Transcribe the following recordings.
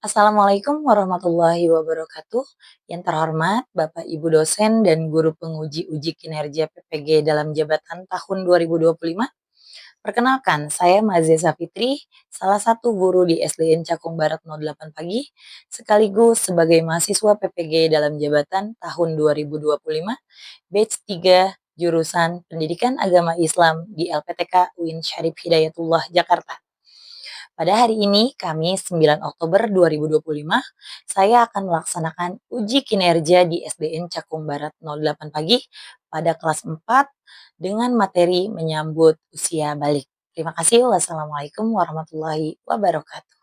Assalamualaikum warahmatullahi wabarakatuh. Yang terhormat Bapak Ibu dosen dan guru penguji uji kinerja PPG dalam jabatan tahun 2025. Perkenalkan, saya Mazeza Fitri, salah satu guru di SDN Cakung Barat 08 Pagi, sekaligus sebagai mahasiswa PPG dalam jabatan tahun 2025, batch 3, jurusan Pendidikan Agama Islam di LPTK UIN Syarif Hidayatullah, Jakarta. Pada hari ini, Kamis 9 Oktober 2025, saya akan melaksanakan uji kinerja di SDN Cakung Barat 08 Pagi pada kelas 4 dengan materi menyambut usia balik. Terima kasih. Wassalamualaikum warahmatullahi wabarakatuh.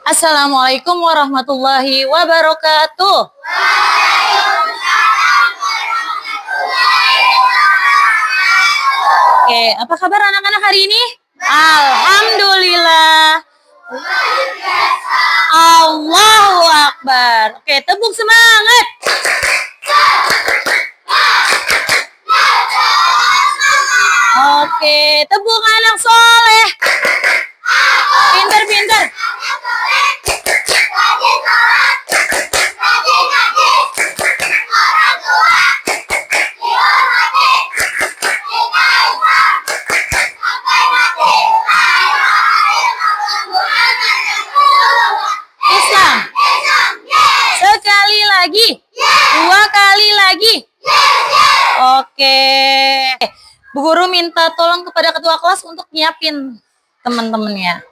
Assalamualaikum warahmatullahi wabarakatuh. Oke, apa kabar anak-anak hari ini? Alhamdulillah. Allahu Akbar. Oke, tepuk semangat. Oke, tepuk anak soleh. Pinter-pinter. Islam. Sekali lagi. Dua kali lagi. Oke. Bu Guru minta tolong kepada ketua kelas untuk nyiapin teman-temannya.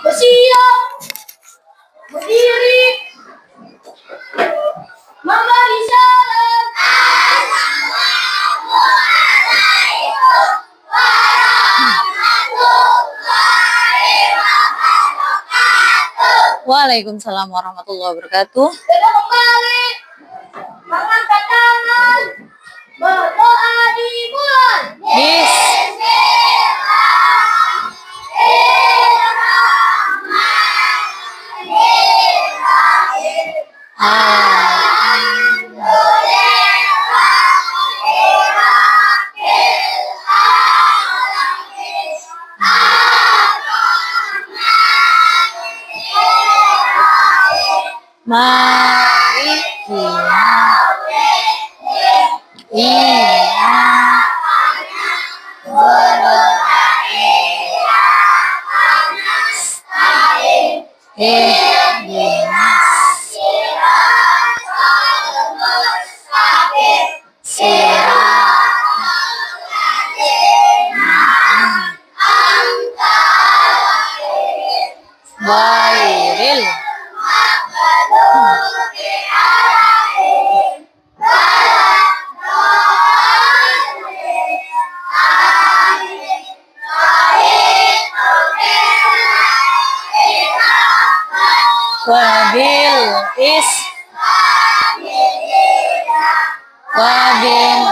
Bersiap. Berdiri. Memberi salam. Assalamualaikum warahmatullahi wabarakatuh. Waalaikumsalam warahmatullahi wabarakatuh. Kita kembali mengangkat tangan, berdoa dimulai. Mari Bairil. Wabil is wabil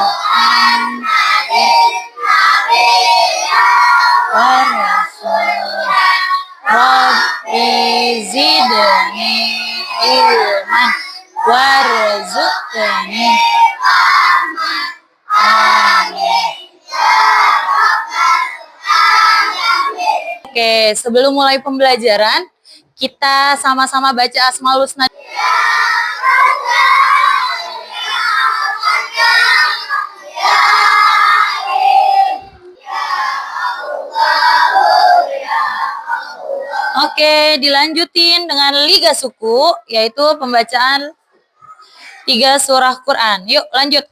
Rabbi zidni ilman warzuqni. Oke, sebelum mulai pembelajaran, kita sama-sama baca Asmaul Husna. Oke, dilanjutin dengan Liga Suku, yaitu pembacaan 3 surah Quran. Yuk, lanjut.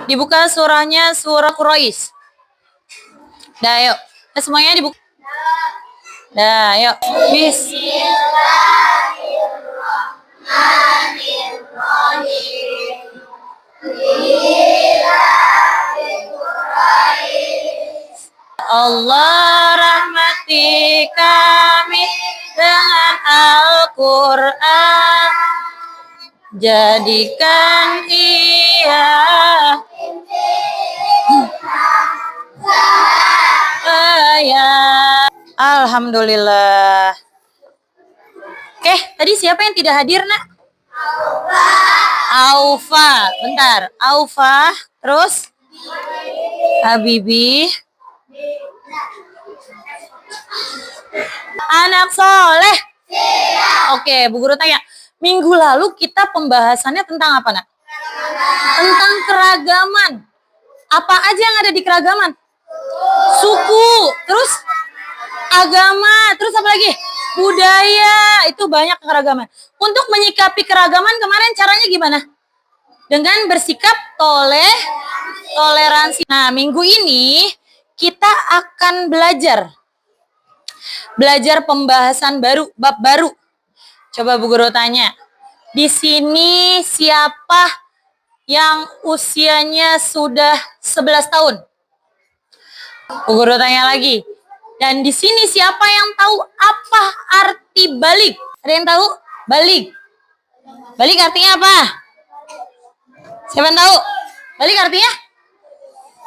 Dibuka surahnya surah Quraisy. Dah, yuk. Semuanya dibuka. Dah, yuk. Bismillahirrahmanirrahim. Allah rahmati kami dengan Al-Quran, jadikan ia ayat. Alhamdulillah. Oke, tadi siapa yang tidak hadir, Nak? Aufa. Bentar. Aufa. Terus? Habibi. Anak soleh. Oke, Bu Guru tanya. Minggu lalu kita pembahasannya tentang apa, Nak? Tentang keragaman. Apa aja yang ada di keragaman? Suku, terus agama, terus apa lagi? Budaya, itu banyak keragaman. Untuk menyikapi keragaman kemarin caranya gimana? Dengan bersikap toleransi. Nah, minggu ini kita akan belajar pembahasan baru, bab baru. Coba Bu Guru tanya. Di sini siapa yang usianya sudah 11 tahun? Bu Guru tanya lagi. Dan di sini siapa yang tahu apa arti balik? Ada yang tahu? Balik. Balik artinya apa? Siapa yang tahu? Balik artinya?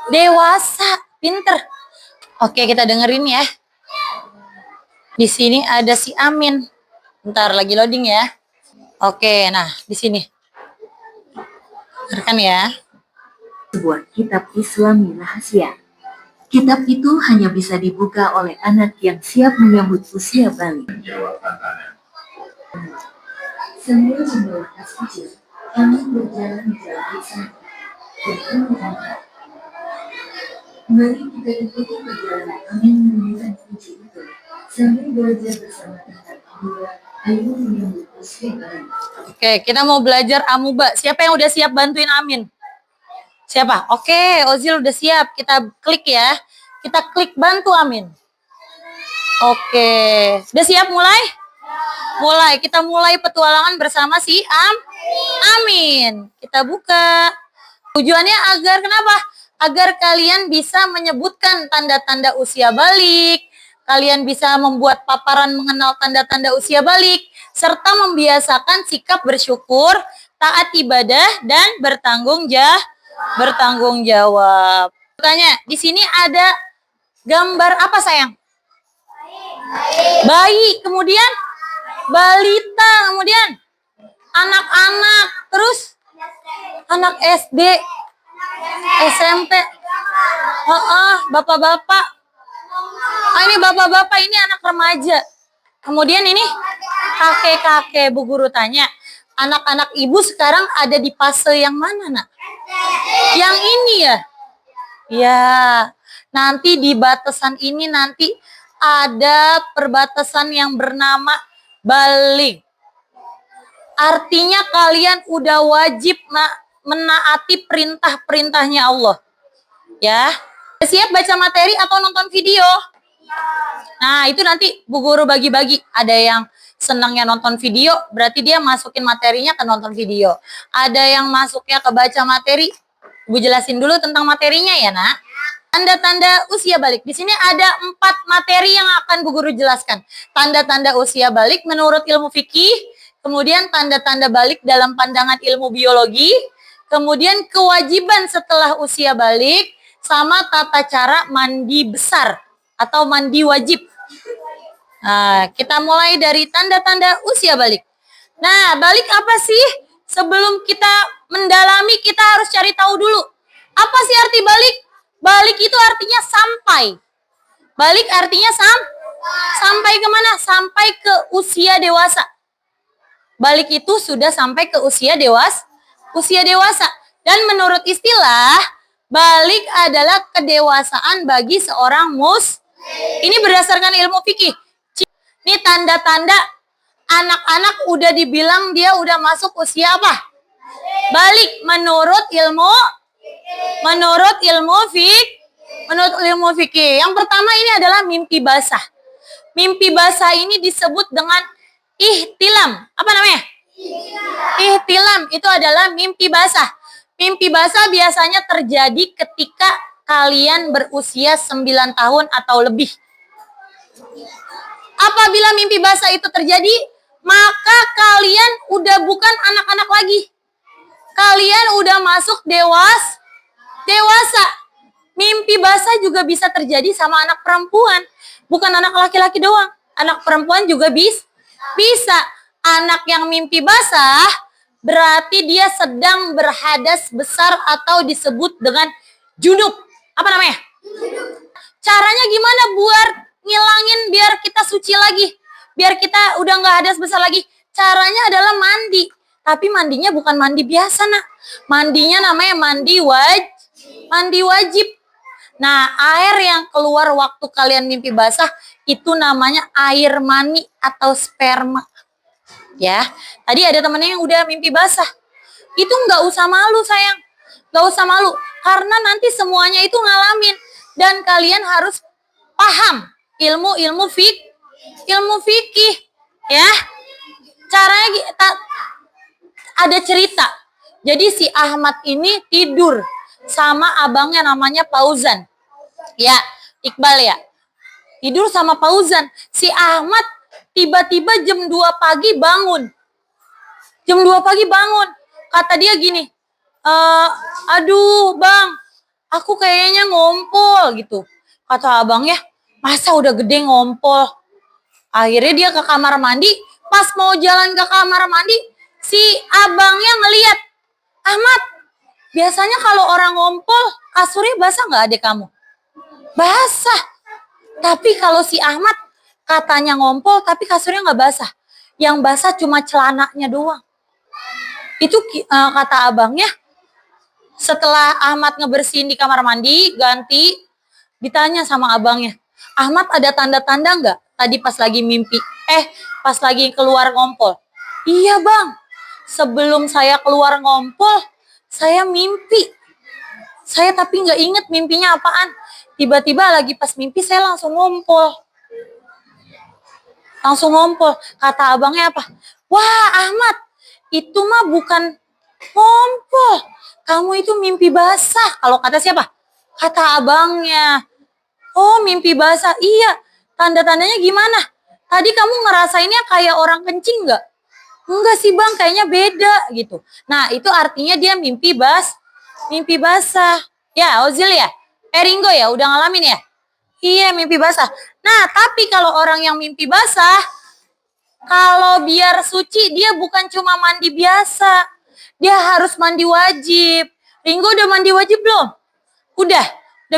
Dewasa, pinter. Oke, kita dengerin ya. Di sini ada si Amin. Bentar, lagi loading ya. Oke, nah di sini. Dengarkan ya. Sebuah kitab Islami rahasia. Kitab itu hanya bisa dibuka oleh anak yang siap menyambut usia balik. Sambil membawa tas kecil, kami berjalan jauh sana. Mari kita ikuti perjalanan Amin menemukan kunci itu, sambil belajar bersama tentang amuba, ayo menyambut usia balik. Oke, kita mau belajar amuba. Siapa yang udah siap bantuin Amin? Siapa? Oke, Ozil udah siap. Kita klik ya. Kita klik bantu Amin. Oke. Udah siap mulai? Mulai. Kita mulai petualangan bersama si Amin. Kita buka. Tujuannya agar kenapa? Agar kalian bisa menyebutkan tanda-tanda usia balik. Kalian bisa membuat paparan mengenal tanda-tanda usia balik. Serta membiasakan sikap bersyukur, taat ibadah, dan bertanggung jawab. Tanya, di sini ada gambar apa sayang? Bayi, kemudian balita, kemudian anak-anak, terus anak SD, SMP, bapak-bapak. Ini bapak-bapak, ini anak remaja. Kemudian ini kakek-kakek. Bu Guru tanya, anak-anak ibu sekarang ada di fase yang mana, Nak? Yang ini ya? Ya, nanti di batasan ini nanti ada perbatasan yang bernama balik. Artinya kalian udah wajib menaati perintah-perintahnya Allah. Ya, siap baca materi atau nonton video? Nah, itu nanti Bu Guru bagi-bagi. Ada yang senangnya nonton video, berarti dia masukin materinya ke nonton video. Ada yang masuknya ke baca materi. Ibu jelasin dulu tentang materinya ya, Nak. Tanda-tanda usia balik. Di sini ada 4 materi yang akan Bu Guru jelaskan. Tanda-tanda usia balik menurut ilmu fikih, kemudian tanda-tanda balik dalam pandangan ilmu biologi, kemudian kewajiban setelah usia balik, sama tata cara mandi besar atau mandi wajib. Nah, kita mulai dari tanda-tanda usia balik. Nah, balik apa sih? Sebelum kita mendalami, kita harus cari tahu dulu. Apa sih arti balik? Balik itu artinya sampai. Balik artinya sampai kemana? Sampai ke usia dewasa. Balik itu sudah sampai ke usia dewasa. Dan menurut istilah, balik adalah kedewasaan bagi seorang Ini berdasarkan ilmu fikih. Ini tanda-tanda anak-anak udah dibilang dia udah masuk usia apa? Balik menurut ilmu fikih. Yang pertama ini adalah mimpi basah. Mimpi basah ini disebut dengan ihtilam. Apa namanya? Ihtilam itu adalah mimpi basah. Mimpi basah biasanya terjadi ketika kalian berusia 9 tahun atau lebih. Apabila mimpi basah itu terjadi, maka kalian udah bukan anak-anak lagi. Kalian udah masuk dewasa. Mimpi basah juga bisa terjadi sama anak perempuan. Bukan anak laki-laki doang. Anak perempuan juga bisa. Anak yang mimpi basah berarti dia sedang berhadas besar atau disebut dengan junub. Apa namanya? Caranya gimana ngilangin biar kita suci lagi, biar kita udah nggak hadas besar lagi. Caranya adalah mandi. Tapi mandinya bukan mandi biasa, nak. Mandinya namanya mandi wajib. Nah, air yang keluar waktu kalian mimpi basah itu namanya air mani atau sperma. Ya, tadi ada temennya yang udah mimpi basah. Itu nggak usah malu, sayang. Nggak usah malu, karena nanti semuanya itu ngalamin. Dan kalian harus paham ilmu fikih. Ya, caranya ada cerita. Jadi si Ahmad ini tidur sama abangnya namanya Fauzan. Ya, Iqbal ya. Tidur sama Fauzan. Si Ahmad tiba-tiba jam 2 pagi bangun. Jam 2 pagi bangun. Kata dia gini, aduh bang, aku kayaknya ngompol gitu. Kata abangnya, masa udah gede ngompol? Akhirnya dia ke kamar mandi. Pas mau jalan ke kamar mandi, si abangnya ngeliat, Ahmad, biasanya kalau orang ngompol, kasurnya basah nggak adek kamu? Basah. Tapi kalau si Ahmad katanya ngompol, tapi kasurnya nggak basah. Yang basah cuma celananya doang. Itu kata abangnya, setelah Ahmad ngebersihin di kamar mandi, ganti, ditanya sama abangnya, Ahmad ada tanda-tanda nggak tadi pas lagi mimpi? Pas lagi keluar ngompol. Iya bang, sebelum saya keluar ngompol, saya mimpi. Saya tapi nggak inget mimpinya apaan. Tiba-tiba lagi pas mimpi saya langsung ngompol. Kata abangnya apa? Wah Ahmad, itu mah bukan ngompol. Kamu itu mimpi basah. Kalau kata siapa? Kata abangnya. Oh mimpi basah. Iya. Tanda-tandanya gimana? Tadi kamu ngerasainnya kayak orang kencing nggak? Enggak sih bang, kayaknya beda gitu. Nah itu artinya dia mimpi basah. Ya Ozil ya? Ringo ya? Udah ngalamin ya? Iya mimpi basah. Nah tapi kalau orang yang mimpi basah, kalau biar suci dia bukan cuma mandi biasa. Dia harus mandi wajib. Ringo udah mandi wajib belum? Udah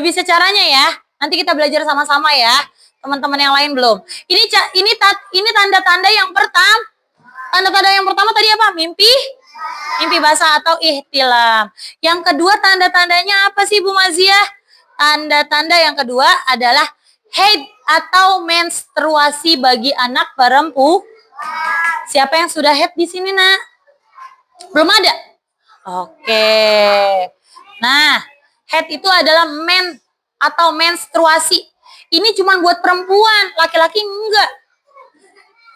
bisa caranya ya. Nanti kita belajar sama-sama ya. Teman-teman yang lain belum. Ini tanda-tanda yang pertama. Tanda-tanda yang pertama tadi apa? Mimpi basah atau ihtilam. Yang kedua tanda-tandanya apa sih Bu Maziah? Tanda-tanda yang kedua adalah haid atau menstruasi bagi anak perempuan. Siapa yang sudah haid di sini, Nak? Belum ada? Oke. Nah, haid itu adalah atau menstruasi. Ini cuma buat perempuan, laki-laki enggak.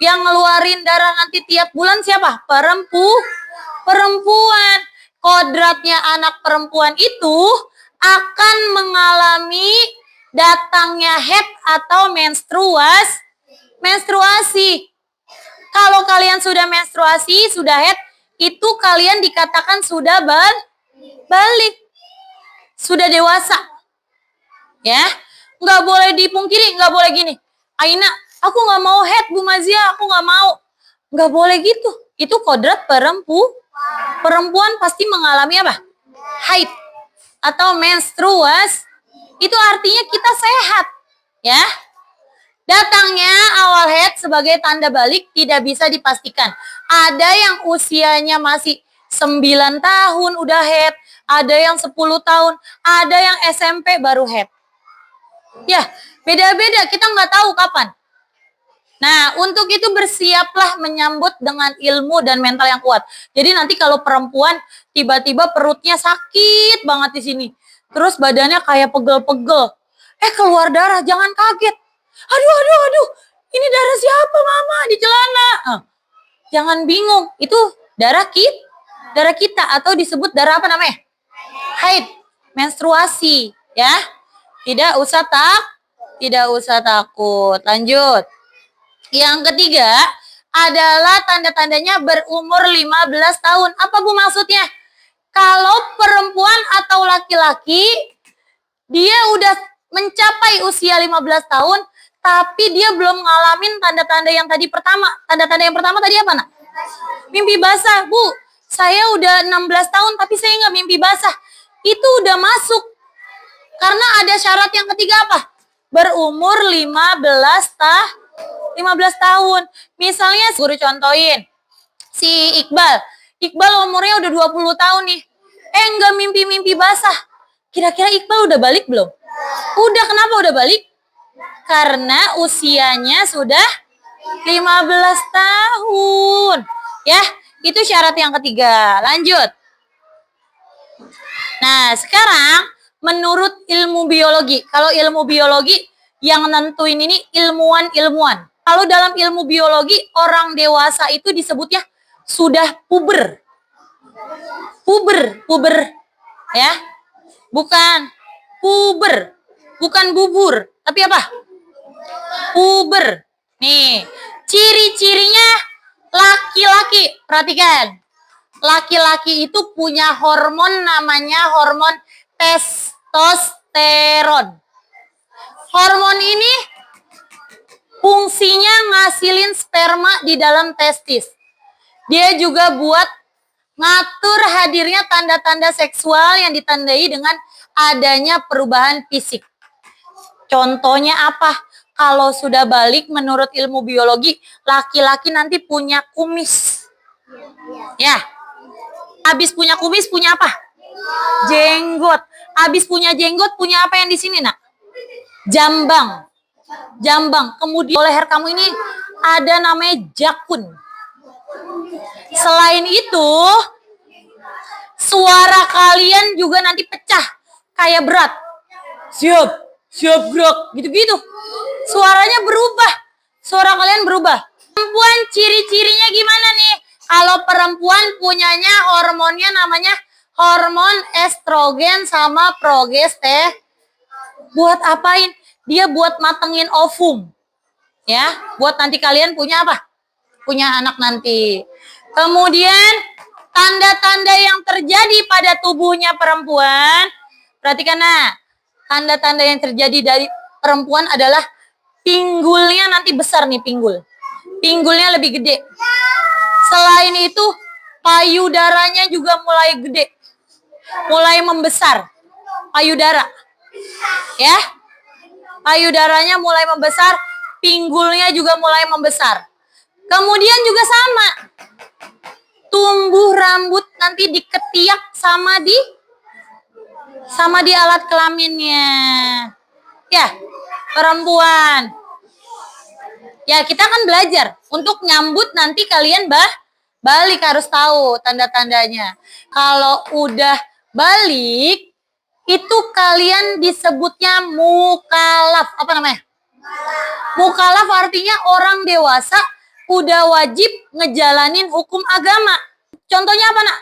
Yang ngeluarin darah nanti tiap bulan siapa? Perempuan. Kodratnya anak perempuan itu akan mengalami datangnya haid atau menstruasi. Kalau kalian sudah menstruasi, sudah haid, itu kalian dikatakan sudah balik. Sudah dewasa. Ya, nggak boleh dipungkiri, nggak boleh gini. Aina, aku nggak mau haid Bu Maziah, aku nggak mau. Nggak boleh gitu. Itu kodrat perempuan pasti mengalami apa? Haid atau menstruasi. Itu artinya kita sehat. Ya. Datangnya awal haid sebagai tanda balik tidak bisa dipastikan. Ada yang usianya masih 9 tahun udah haid, ada yang 10 tahun, ada yang SMP baru haid. Ya, beda-beda, kita nggak tahu kapan. Nah, untuk itu bersiaplah menyambut dengan ilmu dan mental yang kuat. Jadi nanti kalau perempuan tiba-tiba perutnya sakit banget di sini, terus badannya kayak pegel-pegel, keluar darah, jangan kaget. Aduh, ini darah siapa mama di celana? Jangan bingung, itu darah kita atau disebut darah apa namanya? Haid, menstruasi, ya. Tidak usah takut. Lanjut. Yang ketiga adalah tanda-tandanya berumur 15 tahun. Apa Bu maksudnya? Kalau perempuan atau laki-laki dia udah mencapai usia 15 tahun tapi dia belum ngalamin tanda-tanda yang tadi pertama. Tanda-tanda yang pertama tadi apa, Nak? Mimpi basah. Bu, saya udah 16 tahun tapi saya nggak mimpi basah. Itu udah masuk. Karena ada syarat yang ketiga apa? berumur 15 tahun. Misalnya guru contohin si Iqbal. Iqbal umurnya udah 20 tahun nih. Enggak mimpi-mimpi basah. Kira-kira Iqbal udah balik belum? Udah, kenapa udah balik? Karena usianya sudah 15 tahun. Ya, itu syarat yang ketiga. Lanjut. Nah, sekarang menurut ilmu biologi. Kalau ilmu biologi yang nentuin ini ilmuwan-ilmuwan. Kalau dalam ilmu biologi, orang dewasa itu disebutnya sudah puber. Puber. Ya. Bukan puber. Bukan bubur. Tapi apa? Puber. Nih, ciri-cirinya laki-laki. Perhatikan. Laki-laki itu punya hormon namanya hormon testosteron. Hormon ini fungsinya ngasilin sperma di dalam testis. Dia juga buat ngatur hadirnya tanda-tanda seksual yang ditandai dengan adanya perubahan fisik. Contohnya apa? Kalau sudah balik menurut ilmu biologi, laki-laki nanti punya kumis. Ya. Habis punya kumis punya apa? Jenggot. Habis punya jenggot punya apa yang di sini, Nak? Jambang. Kemudian leher kamu ini ada namanya jakun. Selain itu, suara kalian juga nanti pecah kayak berat. Siap gerak, gitu-gitu. Suaranya berubah. Suara kalian berubah. Perempuan ciri-cirinya gimana nih? Kalau perempuan punyanya hormonnya namanya hormon estrogen sama progesteron. Buat apain? Dia buat matengin ovum. Ya, buat nanti kalian punya apa? Punya anak nanti. Kemudian tanda-tanda yang terjadi pada tubuhnya perempuan. Perhatikan, nah. Tanda-tanda yang terjadi dari perempuan adalah pinggulnya nanti besar nih, pinggul. Pinggulnya lebih gede. Selain itu, payudaranya juga mulai gede. Mulai membesar. Payudara. Ya. Payudaranya mulai membesar, pinggulnya juga mulai membesar. Kemudian juga sama. Tumbuh rambut nanti di ketiak sama di alat kelaminnya. Ya, perempuan. Ya, kita kan belajar untuk nyambut nanti kalian balik harus tahu tanda-tandanya. Kalau udah balik, itu kalian disebutnya mukalaf. Apa namanya? Mukalaf artinya orang dewasa udah wajib ngejalanin hukum agama. Contohnya apa, Nak?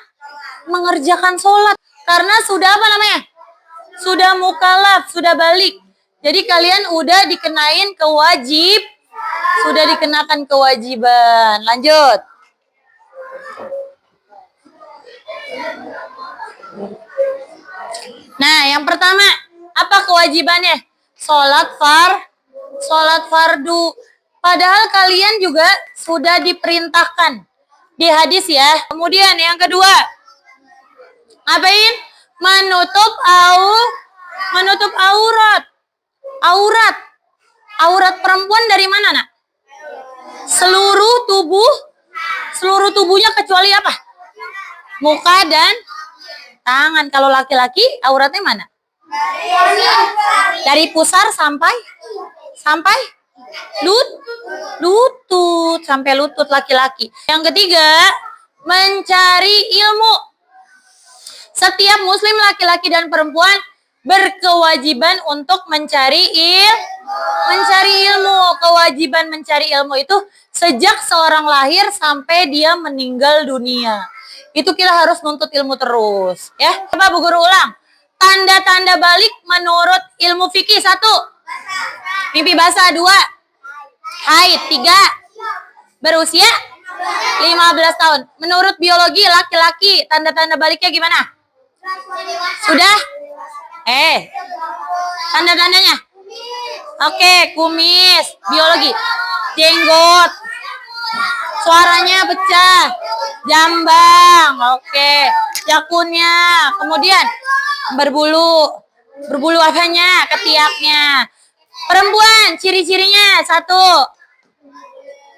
Mengerjakan sholat. Karena sudah apa namanya? Sudah mukalaf, sudah balik. Jadi kalian udah dikenain sudah dikenakan kewajiban. Lanjut. Nah, yang pertama, apa kewajibannya? Sholat fardu. Padahal kalian juga sudah diperintahkan di hadis ya. Kemudian yang kedua, ngapain? Menutup aurat. Aurat perempuan dari mana, Nak? Seluruh tubuhnya kecuali apa? Muka dan tangan. Kalau laki-laki auratnya mana? Dari pusar sampai lutut, sampai lutut laki-laki. Yang ketiga, mencari ilmu. Setiap muslim laki-laki dan perempuan berkewajiban untuk mencari ilmu. Kewajiban mencari ilmu itu sejak seorang lahir sampai dia meninggal dunia. Itu kita harus nuntut ilmu terus, ya. Coba Bu Guru ulang. Tanda-tanda balik menurut ilmu fikih. 1. Mimpi basah. 2. Haid. 3. Berusia 15 tahun. Menurut biologi laki-laki tanda-tanda baliknya gimana? Sudah? Tanda-tandanya? Oke, kumis. Biologi. Jenggot. Suaranya pecah. Jambang. Oke. Jakunnya. Kemudian berbulu. Berbulu apanya? Ketiaknya. Perempuan, ciri-cirinya satu,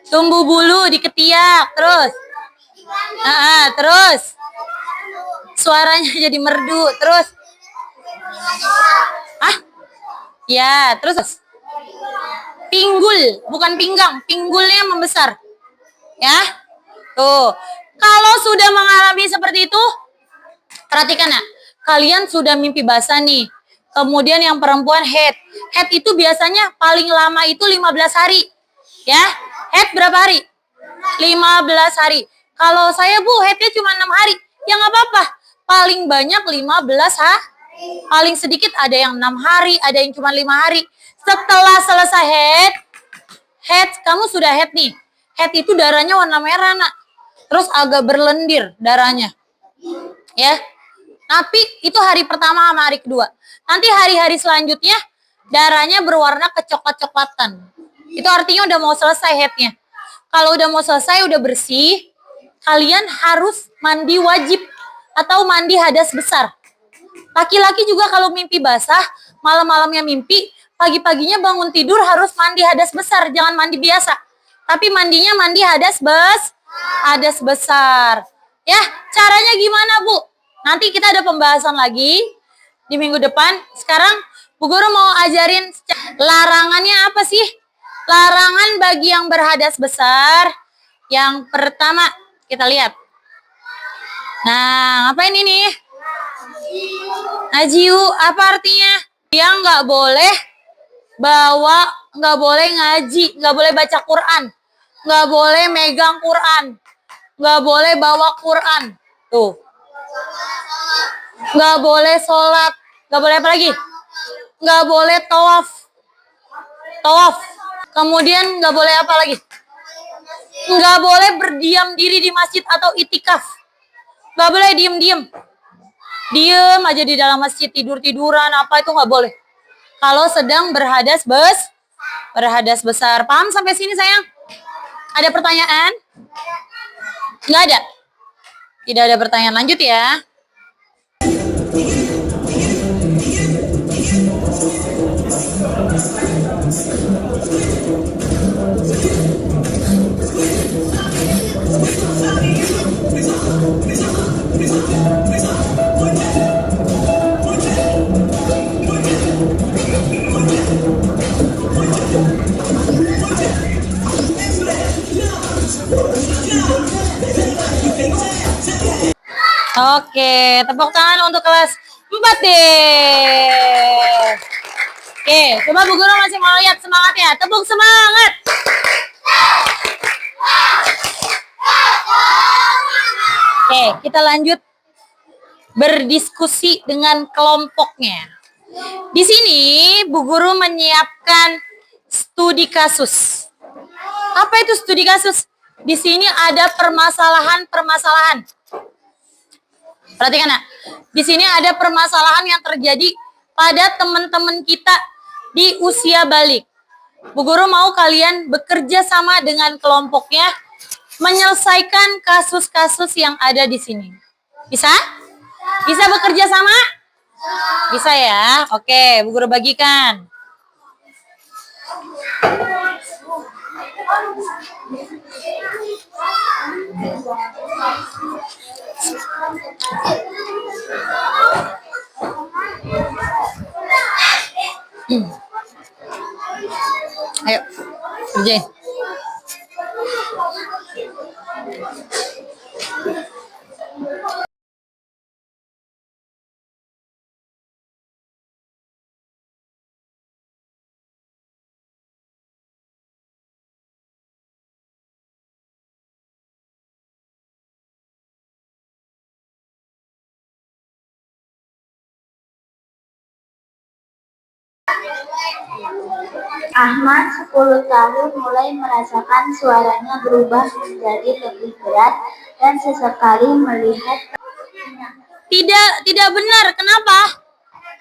tumbuh bulu di ketiak, terus, terus, suaranya jadi merdu, terus, ya, terus, pinggul, bukan pinggang, pinggulnya membesar, ya, tuh. Kalau sudah mengalami seperti itu, perhatikan ya, kalian sudah mimpi basah nih. Kemudian yang perempuan head. Head itu biasanya paling lama itu 15 hari. Ya, head berapa hari? 15 hari. Kalau saya Bu, headnya cuma 6 hari. Ya nggak apa-apa. Paling banyak 15 Paling sedikit ada yang 6 hari, ada yang cuma 5 hari. Setelah selesai head, kamu sudah head nih. Head itu darahnya warna merah, nak. Terus agak berlendir darahnya. Ya, tapi itu hari pertama sama hari kedua. Nanti hari-hari selanjutnya darahnya berwarna kecoklat-coklatan. Itu artinya udah mau selesai headnya. Kalau udah mau selesai, udah bersih, kalian harus mandi wajib atau mandi hadas besar. Laki-laki juga kalau mimpi basah, malam-malamnya mimpi, pagi-paginya bangun tidur harus mandi hadas besar, jangan mandi biasa. Tapi mandinya mandi hadas besar. Ya, caranya gimana Bu? Nanti kita ada pembahasan lagi di minggu depan. Sekarang Bu Guru mau ajarin larangannya apa sih? Larangan bagi yang berhadas besar. Yang pertama, kita lihat. Nah, ngapain ini? Najiu, apa artinya? Dia nggak boleh bawa, nggak boleh ngaji, nggak boleh baca Quran, nggak boleh megang Quran, nggak boleh bawa Quran. Tuh. Nggak boleh sholat, nggak boleh apa lagi? Nggak boleh tawaf. Kemudian nggak boleh apa lagi? Nggak boleh berdiam diri di masjid atau itikaf. Nggak boleh diem-diem. Diem aja di dalam masjid, tidur-tiduran, apa itu nggak boleh. Kalau sedang berhadas besar. Paham sampai sini sayang? Ada pertanyaan? Nggak ada? Tidak ada pertanyaan, lanjut ya. Oke, tepuk tangan untuk kelas 4 deh. Oke, coba Bu Guru masih mau lihat semangatnya. Tepuk semangat. Oke, kita lanjut berdiskusi dengan kelompoknya. Di sini Bu Guru menyiapkan studi kasus. Apa itu studi kasus? Di sini ada permasalahan-permasalahan. Perhatikan ya, di sini ada permasalahan yang terjadi pada teman-teman kita di usia balik. Bu Guru mau kalian bekerja sama dengan kelompoknya, menyelesaikan kasus-kasus yang ada di sini. Bisa? Bisa bekerja sama? Bisa ya? Oke, Bu Guru bagikan. Ayo, kerjain. Ahmad 10 tahun mulai merasakan suaranya berubah menjadi lebih berat dan sesekali melihat Tidak benar. Kenapa?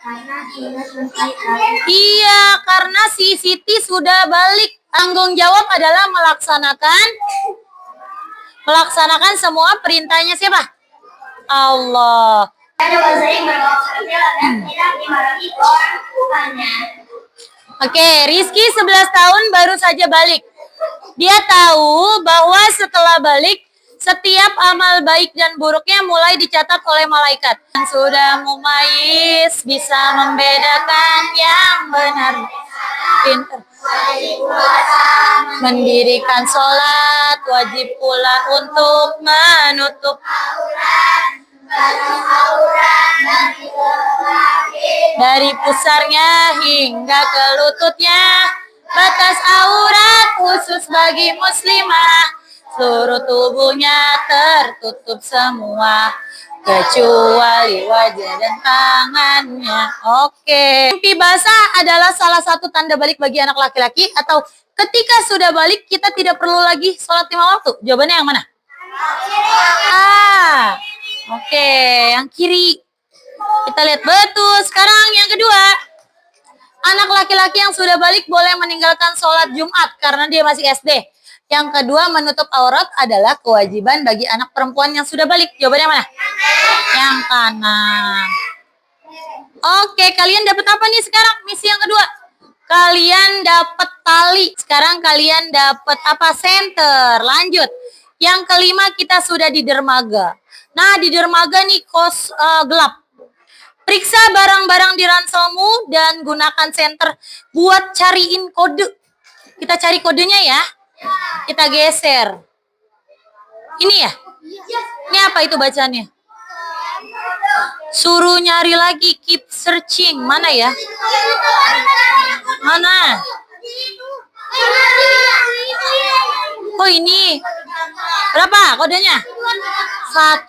karena sudah selesai lagi. Iya, karena si Siti sudah balik. Tanggung jawab adalah melaksanakan semua perintahnya siapa? Allah. Ada bahasa yang bermaksud dan tidak dimarahi orang tuanya. Oke, Rizky 11 tahun baru saja balik. Dia tahu bahwa setelah balik, setiap amal baik dan buruknya mulai dicatat oleh malaikat. Sudah mumayyiz, bisa membedakan yang benar. Pintar. Mendirikan sholat, wajib pula untuk menutup dari pusarnya hingga ke lututnya. Batas aurat khusus bagi muslimah, seluruh tubuhnya tertutup semua kecuali wajah dan tangannya. Oke. Mimpi basah adalah salah satu tanda balik bagi anak laki-laki, atau ketika sudah balik kita tidak perlu lagi sholat 5 waktu. Jawabannya yang mana? Ah, oke, yang kiri. Kita lihat betul. Sekarang yang kedua. Anak laki-laki yang sudah balik boleh meninggalkan sholat Jumat karena dia masih SD. Yang kedua, menutup aurat adalah kewajiban bagi anak perempuan yang sudah balik. Jawabannya mana? Yang kanan. Oke, kalian dapat apa nih sekarang? Misi yang kedua. Kalian dapat tali. Sekarang kalian dapat apa? Senter. Lanjut. Yang kelima, kita sudah di dermaga. Nah, di dermaga nih gelap. Periksa barang-barang di ranselmu dan gunakan senter buat cariin kode. Kita cari kodenya ya. Kita geser. Ini ya? Ini apa itu bacaannya? Suruh nyari lagi, keep searching. Mana ya? Mana? Oh ini. Berapa kodenya?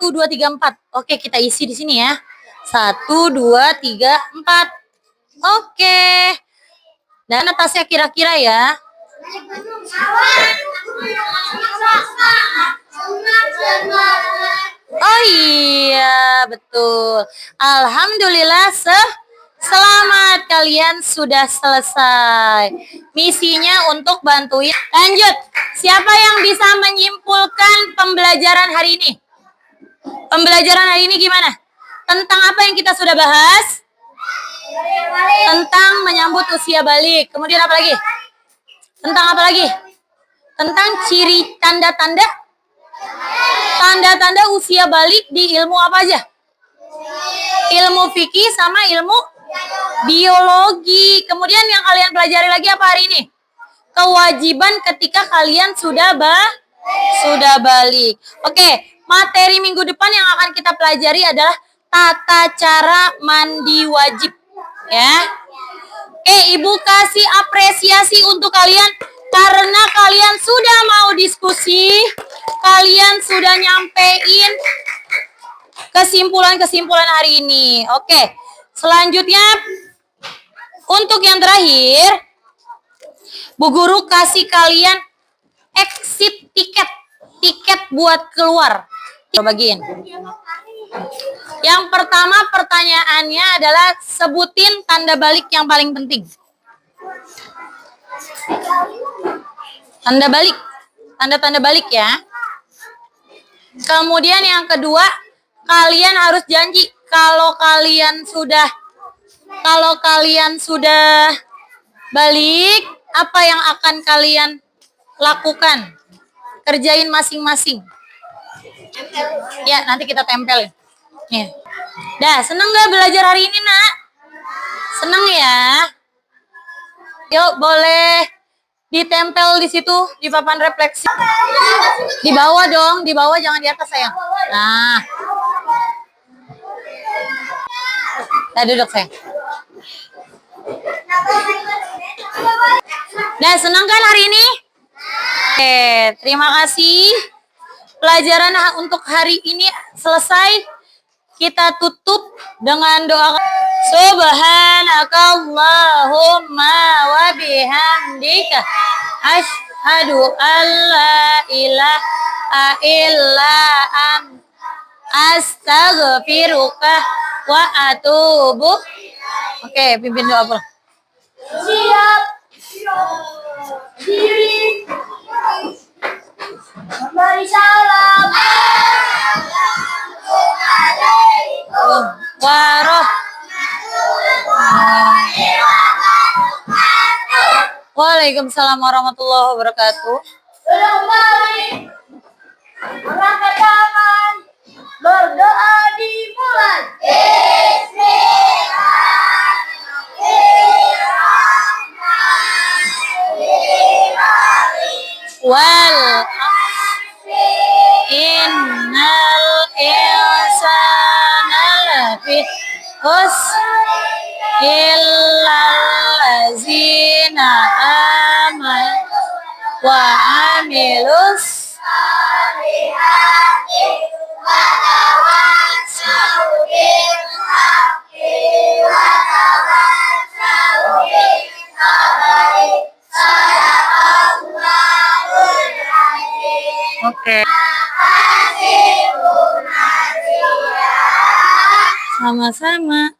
1, 2, 3, 4. Oke, kita isi di sini ya. 1, 2, 3, 4. Oke. Dan atasnya kira-kira ya. Oh iya, betul. Alhamdulillah, selamat, kalian sudah selesai. Misinya untuk bantuin. Lanjut. Siapa yang bisa menyimpulkan pembelajaran hari ini? Pembelajaran hari ini gimana? Tentang apa yang kita sudah bahas? Tentang menyambut usia balik. Kemudian apa lagi? Tentang apa lagi? Tentang ciri tanda-tanda. Tanda-tanda usia balik di ilmu apa aja? Ilmu fikih sama ilmu biologi. Kemudian yang kalian pelajari lagi apa hari ini? Kewajiban ketika kalian sudah balik. Oke, materi minggu depan yang akan kita pelajari adalah tata cara mandi wajib. Ya. Oke, Ibu kasih apresiasi untuk kalian karena kalian sudah mau diskusi, kalian sudah nyampein kesimpulan-kesimpulan hari ini. Oke, selanjutnya untuk yang terakhir, Bu Guru kasih kalian exit tiket buat keluar. Bagiin. Yang pertama pertanyaannya adalah sebutin tanda balik yang paling penting. Tanda balik. Tanda-tanda balik ya. Kemudian yang kedua, kalian harus janji kalau kalian sudah balik, apa yang akan kalian lakukan? Kerjain masing-masing. Ya, nanti kita tempel. Nih. Dah, seneng gak belajar hari ini, Nak? Seneng ya? Yuk, boleh ditempel di situ, di papan refleksi. Di bawah dong, di bawah, jangan di atas, sayang. Nah. Nah, duduk, sayang. Nah, senang kan hari ini? Oke, terima kasih. Pelajaran untuk hari ini selesai. Kita tutup dengan doa. Subhanakallahumma wa bihamdika asyhadu an la ilaha illa anta astaghfiruka wa atubu. Oke, pimpin doa pulang. Siap. Diri. Memberi salam. Assalamualaikum warahmatullahi wabarakatuh. Waalaikumsalam warahmatullahi wabarakatuh. Angkat tangan, berdoa dimulai. Wal innal insana lafi illal ladzina amanu wa amilus Oke. Sama-sama.